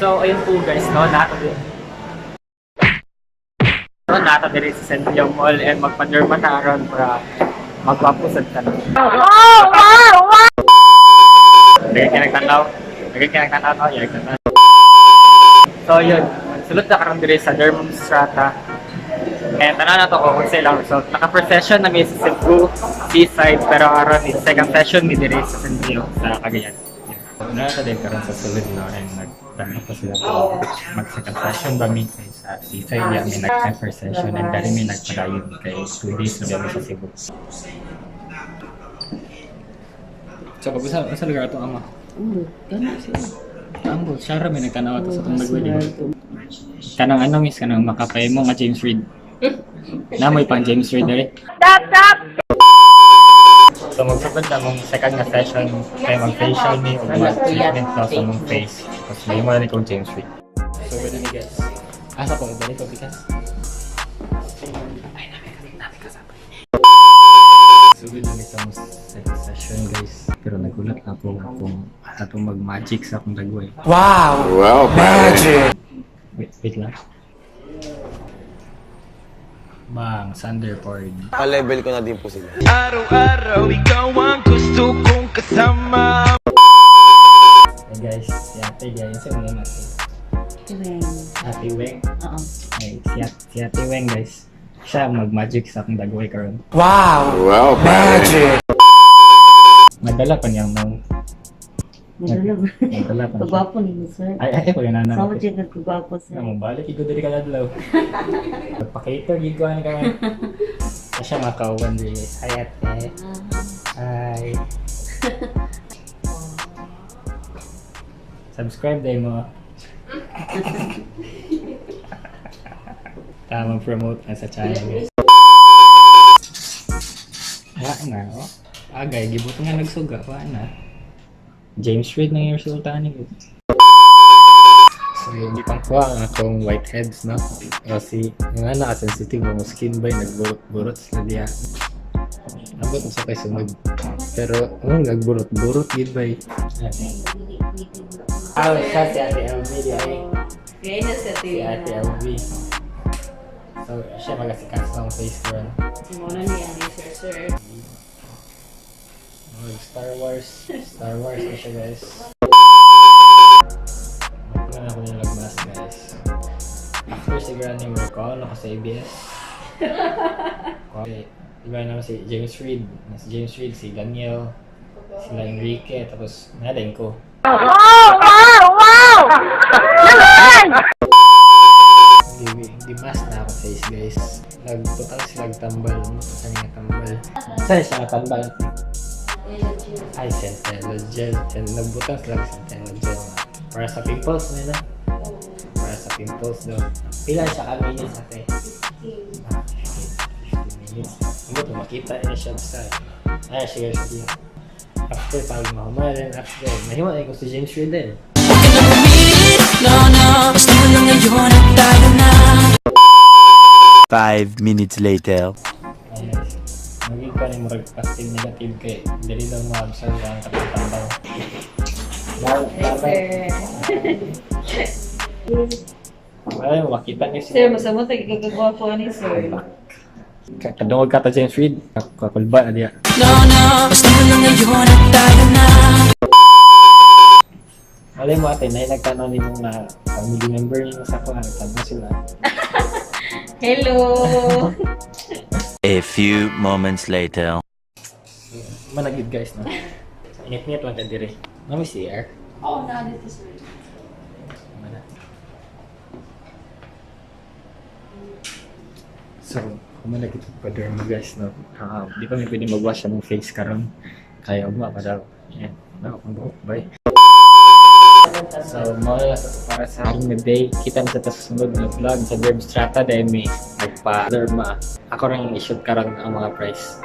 So, ayun po guys, no, nato din. So, nato din sa Central Mall and magpa-derma na around para magpapusad ka na. Lagay ka nagtanaw. No? Lagay ka nagtanaw. So, yun. Sulot na karoon din sa Dermum Strata. And tanan na to ko kung sila result. Naka-first session na may sa Cebu, Seaside, pero around in second session may dire sa Central sa Cagayan. Nasa din karon sa sulod no and nagtanong pa sila ko mag-second session ba mi sa Seaside yan may nag-first session and dahil may nagpadayon kay 2 days na dami sa Cebu. So, pag-usa sa lugar ito ama? Gano'n siya. Ambo, siya may nagtanaw ito sa itong nagwili. Kanang ano miss, kanang makapay mo nga James Reid. Namoy pang James Reid dali. Stop! So magsugod na mong second nga session kaya mag-facial me o mag-treatment na sa mong face. Tapos may mo na kong James Reid. So wala ni guys. Asa ko, dali ko bikas. Ay, namin ka sa sugod na sa mong second session guys. Pero nagulat na po kung atong mag-magic sa akong dagway. Wow! Wow, magic! Wait lang. Bang, Thunderboard. Pa-level ko na din po sila. Araw-araw ikaw ang gusto kong kasama. Hey guys, si Ate guys, yung mga natin. Weng. Ate Weng. Oo. Ay, si Ate Weng guys. Siya ang mag-magic sa akong dagway karon. Wow! Wow, magic! Madala pa niyang nang. Madala ba? Madala pa. Kagwapo ni sir. Ay, pag nanan. Sama siya kagwapo sir. Mo balik igo diri ka adlaw. Pagpakator gid ko ka. Siya makawan diri. Hi Ate. Hi. Subscribe day mo. Tama promote na sa channel guys. Na oh. Agay gibuto nga nagsuga pa na. James Reid na yung resulta ni ko. So yung ipang kuha ang akong whiteheads no. Kasi yung naka-sensitive mo skin ba nagburot-burot sila diya. Abot mo sa kay sunod. Pero nagburot-burot gid ba eh. Siya si Ate LV diya eh. Kaya na sa Si Ate LV. So siya magasikas ng face ko. Muna niya ni sir. Star Wars na siya guys. Magpala ako yung lagmas guys. After siguro ni Mercol ako sa ABS. Okay. Iba naman si James Reid. Si Daniel. Sila Enrique. Tapos nalain ko. Wow! Di mas na ako face guys. Nagputang sila tambal. Saan siya natambal? Ay, Centello Gel. Nagbutang sila sa Centello Gel. Para sa pimples nila. Para sa pimples daw. Pila siya ka-minutes ate? 15 minutes. Ano ito? Makita niya siya sa... Ay, sige. After pag mahumalan, after. Nahiwa ko si James Reid din. No, basta mo lang ngayon at tayo na. 5 minutes later. Maging ka rin mag-positive negative kay dali lang ma-absorb ang katambaw. Ay, makita niyo Sir, masama tayo kagwapo ni sir. Kadungog ka ta James Reid. Kakulba na diya. No, basta mo lang ngayon at tayo na. Malay mo ate, nagtanong ni mong na family member niyo sa kuha. Nagtanong sila. Hello! A few moments later. Managid guys na. Init-init lang ka dire. Nami CR. Oo, na dito sir. So, kumanagid pa derma guys no. Di pa may pwede mag-wash ang face karon. Kaya ugma pa daw. Yan. Bye. So, mawala para sa aking na day. Kita na sa susunod na vlog sa Derm Strata dahil may nagpa-derma. Ako rin i-shoot karon ang mga price.